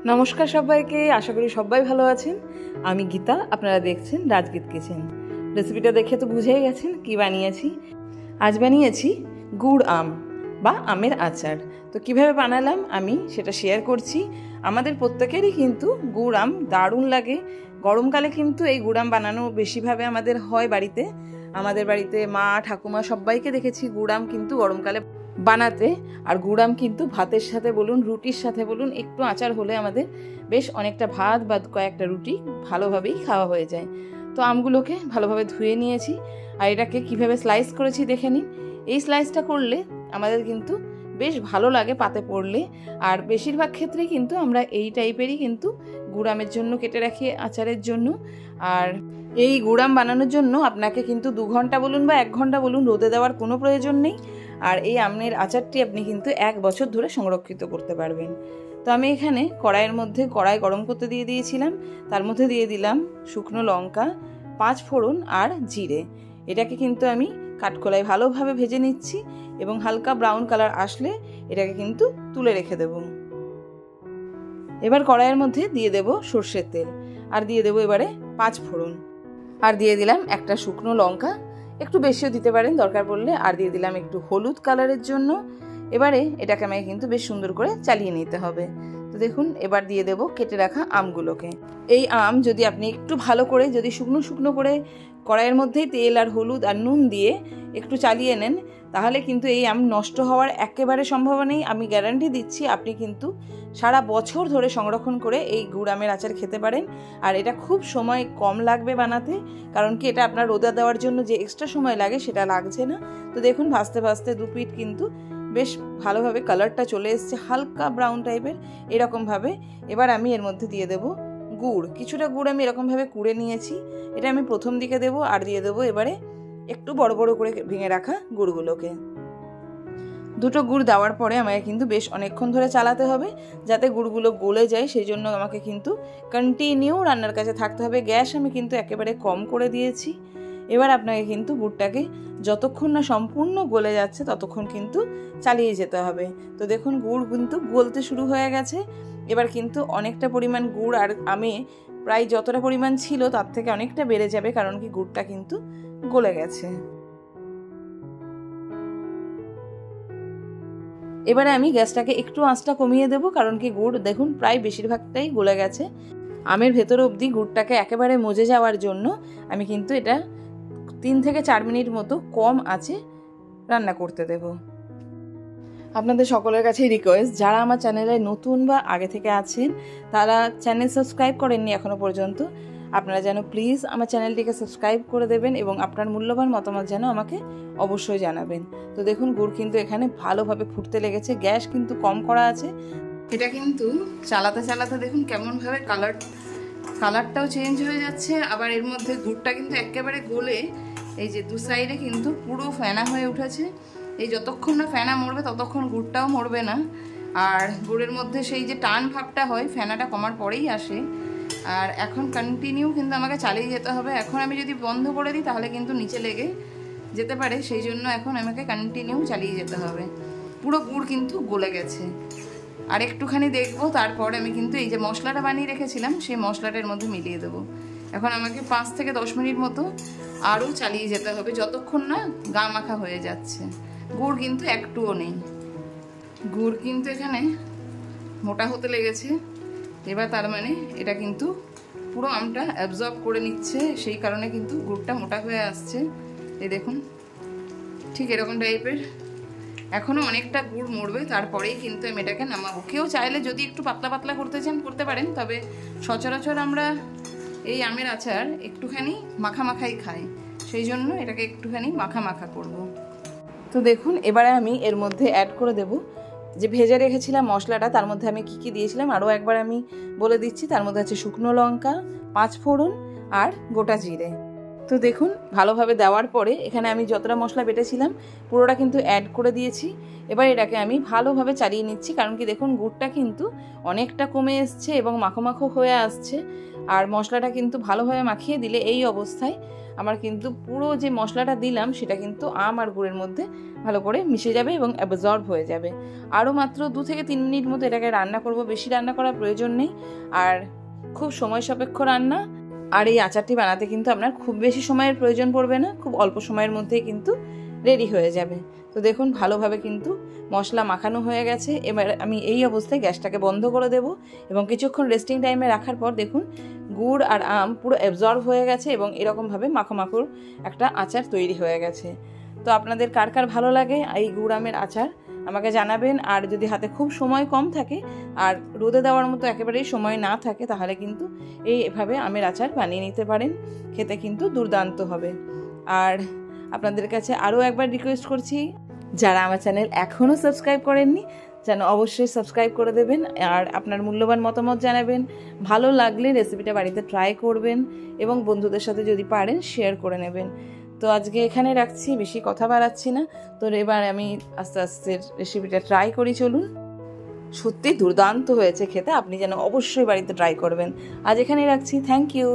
নমস্কার সবাইকে, আশা করি সবাই ভালো আছেন। আমি গীতা, আপনারা দেখছেন রাজগীত কিচেন। রেসিপিটা দেখে তো বুঝেই গেছেন কি বানিয়েছি। আজ বানিয়েছি গুড় আম বা আমের আচার। তো কিভাবে বানালাম আমি সেটা শেয়ার করছি। আমাদের প্রত্যেকেরই কিন্তু গুড় আম দারুণ লাগে। গরমকালে কিন্তু এই গুড় আম বানানো বেশিভাবে আমাদের হয় বাড়িতে। আমাদের বাড়িতে মা ঠাকুমা সবাইকে দেখেছি গুড় আম কিন্তু গরমকালে বানাতে। আর গুড় আম কিন্তু ভাতের সাথে বলুন, রুটির সাথে বলুন, একটু আচার হলে আমাদের বেশ অনেকটা ভাত বা কয়েকটা রুটি ভালোভাবেই খাওয়া হয়ে যায়। তো আমগুলোকে ভালোভাবে ধুয়ে নিয়েছি। আর এটাকে কিভাবে স্লাইস করেছি দেখে নিন। এই স্লাইসটা করলে আমাদের কিন্তু বেশ ভালো লাগে পাতে পড়লে। আর বেশিরভাগ ক্ষেত্রেই কিন্তু আমরা এই টাইপেরই কিন্তু গুড় আমের জন্য কেটে রাখি আচারের জন্য। আর এই গুড় আম বানানোর জন্য আপনাকে কিন্তু 2 ঘন্টা বলুন বা 1 ঘন্টা বলুন রোদে দেওয়ার কোনো প্রয়োজন নেই। আর এই আমের আচারটি আপনি কিন্তু 1 বছর ধরে সংরক্ষিত করতে পারবেন। তো আমি এখানে কড়াইয়ের মধ্যে কড়াই গরম করতে দিয়ে দিয়েছিলাম। তার মধ্যে দিয়ে দিলাম শুকনো লঙ্কা, 5 ফোড়ন আর জিরে। এটাকে কিন্তু আমি কাঠকোলায় ভালোভাবে ভেজে নিচ্ছি এবং হালকা ব্রাউন কালার আসলে এটাকে কিন্তু তুলে রেখে দেব। এবার কড়াইয়ের মধ্যে দিয়ে দেব সর্ষের তেল, আর দিয়ে দেব এবারে 5 ফোড়ন, আর দিয়ে দিলাম একটা শুকনো লঙ্কা, একটু বেশিও দিতে পারেন দরকার পড়লে। আর দিয়ে দিলাম একটু হলুদ কালারের জন্য। এবারে এটাকে আমাকে কিন্তু বেশ সুন্দর করে চালিয়ে নিতে হবে। তো দেখুন, এবার দিয়ে দেব কেটে রাখা আমগুলোকে। এই আম যদি আপনি একটু ভালো করে যদি শুকনো শুকনো করে কড়াইয়ের মধ্যেই তেল আর হলুদ আর নুন দিয়ে একটু চালিয়ে নেন, তাহলে কিন্তু এই আম নষ্ট হওয়ার একেবারে সম্ভাবনা নেই। আমি গ্যারান্টি দিচ্ছি আপনি কিন্তু সারা বছর ধরে সংরক্ষণ করে এই গুড় আমের আচার খেতে পারেন। আর এটা খুব সময় কম লাগবে বানাতে, কারণ কি এটা আপনার রোদে দেওয়ার জন্য যে এক্সট্রা সময় লাগে সেটা লাগছে না। তো দেখুন, ভাজতে ভাজতে 2 পিঠ কিন্তু বেশ ভালোভাবে কালারটা চলে এসছে, হালকা ব্রাউন টাইপের এরকমভাবে। এবার আমি এর মধ্যে দিয়ে দেব গুড়। কিছুটা গুড় আমি এরকমভাবে কুড়ে নিয়েছি, এটা আমি প্রথম দিকে দেব। আর দিয়ে দেবো এবারে একটু বড় বড় করে ভেঙে রাখা গুড়গুলোকে। 2টো গুড় দেওয়ার পরে আমাকে কিন্তু বেশ অনেকক্ষণ ধরে চালাতে হবে যাতে গুড়গুলো গলে যায়। সেই জন্য আমাকে কিন্তু কন্টিনিউ রান্নার কাছে থাকতে হবে। গ্যাস আমি কিন্তু একেবারে কম করে দিয়েছি। এবার আপনাকে কিন্তু গুড়টাকে যতক্ষণ না সম্পূর্ণ গলে যাচ্ছে ততক্ষণ কিন্তু চালিয়ে যেতে হবে। তো দেখুন, গুড় কিন্তু গলতে শুরু হয়ে গেছে। এবার কিন্তু অনেকটা পরিমাণ গুড় আর আমে প্রায় যতটা পরিমাণ ছিল তার থেকে অনেকটা বেড়ে যাবে, কারণ কি গুড়টা কিন্তু গলে গেছে। এবারে আমি গ্যাসটাকে একটু আঁচটা কমিয়ে দেব, কারণ কি গুড় দেখুন প্রায় বেশিরভাগটাই গলে গেছে। আমের ভেতর অবধি গুড়টাকে একেবারে মজে যাওয়ার জন্য আমি কিন্তু এটা 3 থেকে 4 মিনিট মতো কম আঁচে রান্না করতে দেব। আপনাদের সকলের কাছেই রিকোয়েস্ট, যারা আমার চ্যানেলে নতুন বা আগে থেকে আছেন তারা চ্যানেল সাবস্ক্রাইব করেননি এখনো পর্যন্ত, আপনারা যেন প্লিজ আমার চ্যানেলটিকে সাবস্ক্রাইব করে দেবেন এবং আপনার মূল্যবান মতামত যেন আমাকে অবশ্যই জানাবেন। তো দেখুন, গুড় কিন্তু এখানে ভালোভাবে ফুটতে লেগেছে, গ্যাস কিন্তু কম করা আছে। এটা কিন্তু চালাতে চালাতে দেখুন কেমনভাবে কালারটাও চেঞ্জ হয়ে যাচ্ছে। আবার এর মধ্যে গুড়টা কিন্তু একেবারে গলে এই যে 2 সাইডে কিন্তু পুরো ফেনা হয়ে উঠেছে। এই যতক্ষণ না ফেনা মরবে ততক্ষণ গুড়টাও মরবে না। আর গুড়ের মধ্যে সেই যে টান ভাবটা হয় ফেনাটা কমার পরেই আসে। আর এখন কন্টিনিউ কিন্তু আমাকে চালিয়ে যেতে হবে। এখন আমি যদি বন্ধ করে দিই তাহলে কিন্তু নিচে লেগে যেতে পারে, সেই জন্য এখন আমাকে কন্টিনিউ চালিয়ে যেতে হবে। পুরো গুড় কিন্তু গলে গেছে। আর একটুখানি দেখবো, তারপরে আমি কিন্তু এই যে মশলাটা বানিয়ে রেখেছিলাম সেই মশলাটার মধ্যে মিলিয়ে দেবো। এখন আমাকে 5 থেকে 10 মিনিট মতো আরও চালিয়ে যেতে হবে, যতক্ষণ না গা মাখা হয়ে যাচ্ছে। গুড় কিন্তু একটুও নেই, গুড় কিন্তু এখানে মোটা হতে লেগেছে। এবার তার মানে এটা কিন্তু পুরো আমটা অ্যাবজর্ব করে নিচ্ছে, সেই কারণে কিন্তু গুড়টা মোটা হয়ে আসছে। এই দেখুন, ঠিক এরকম টাইপের। এখনও অনেকটা গুড় মরবে, তারপরেই কিন্তু আমি এটাকে নামাবো। কেউ চাইলে যদি একটু পাতলা পাতলা করতে চান করতে পারেন, তবে সচরাচর আমরা এই আমের আচার একটুখানি মাখা মাখাই খাই, সেই জন্য এটাকে একটুখানি মাখা মাখা করব। তো দেখুন, এবারে আমি এর মধ্যে অ্যাড করে দেব যে ভেজে রেখেছিলাম মশলাটা। তার মধ্যে আমি কি কি দিয়েছিলাম আরও একবার আমি বলে দিচ্ছি। তার মধ্যে আছে শুকনো লঙ্কা, 5 ফোড়ন আর গোটা জিরে। তো দেখুন ভালোভাবে দেওয়ার পরে এখানে আমি যতটা মশলা বেটেছিলাম পুরোটা কিন্তু অ্যাড করে দিয়েছি। এবার এটাকে আমি ভালোভাবে চালিয়ে নিচ্ছি, কারণ কি দেখুন গুড়টা কিন্তু অনেকটা কমে এসছে এবং মাখো মাখো হয়ে আসছে। আর মশলাটা কিন্তু ভালোভাবে মাখিয়ে দিলে এই অবস্থায় আমার কিন্তু পুরো যে মশলাটা দিলাম সেটা কিন্তু আম আর গুড়ের মধ্যে ভালো করে মিশে যাবে এবং অ্যাবজর্ব হয়ে যাবে। আরও মাত্র 2 থেকে 3 মিনিট মতো এটাকে রান্না করব, বেশি রান্না করার প্রয়োজন নেই। আর খুব সময় সাপেক্ষ রান্না। আর এই আচারটি বানাতে কিন্তু আপনার খুব বেশি সময়ের প্রয়োজন পড়বে না, খুব অল্প সময়ের মধ্যেই কিন্তু রেডি হয়ে যাবে। তো দেখুন ভালোভাবে কিন্তু মশলা মাখানো হয়ে গেছে। এবার আমি এই অবস্থায় গ্যাসটাকে বন্ধ করে দেব এবং কিছুক্ষণ রেস্টিং টাইমে রাখার পর দেখুন গুড় আর আম পুরো অ্যাবজর্ব হয়ে গেছে এবং এরকমভাবে মাখো মাখোর একটা আচার তৈরি হয়ে গেছে। তো আপনাদের কার কার ভালো লাগে এই গুড় আমের আচার আমাকে জানাবেন। আর যদি হাতে খুব সময় কম থাকে আর রোদে দেওয়ার মতো একেবারেই সময় না থাকে তাহলে কিন্তু এইভাবে আমের আচার বানিয়ে নিতে পারেন, খেতে কিন্তু দুর্দান্ত হবে। আর আপনাদের কাছে আরও একবার রিকোয়েস্ট করছি, যারা আমার চ্যানেল এখনও সাবস্ক্রাইব করেননি যেন অবশ্যই সাবস্ক্রাইব করে দেবেন আর আপনার মূল্যবান মতামত জানাবেন। ভালো লাগলে রেসিপিটা বাড়িতে ট্রাই করবেন এবং বন্ধুদের সাথে যদি পারেন শেয়ার করে নেবেন। তো আজকে এখানে রাখছি, বেশি কথা বাড়াচ্ছি না। তো এবার আমি আস্তে আস্তে রেসিপিটা ট্রাই করি, চলুন। সত্যি দুর্দান্ত হয়েছে খেতে, আপনি যেন অবশ্যই বাড়িতে ট্রাই করবেন। আজ এখানে রাখছি, থ্যাংক ইউ।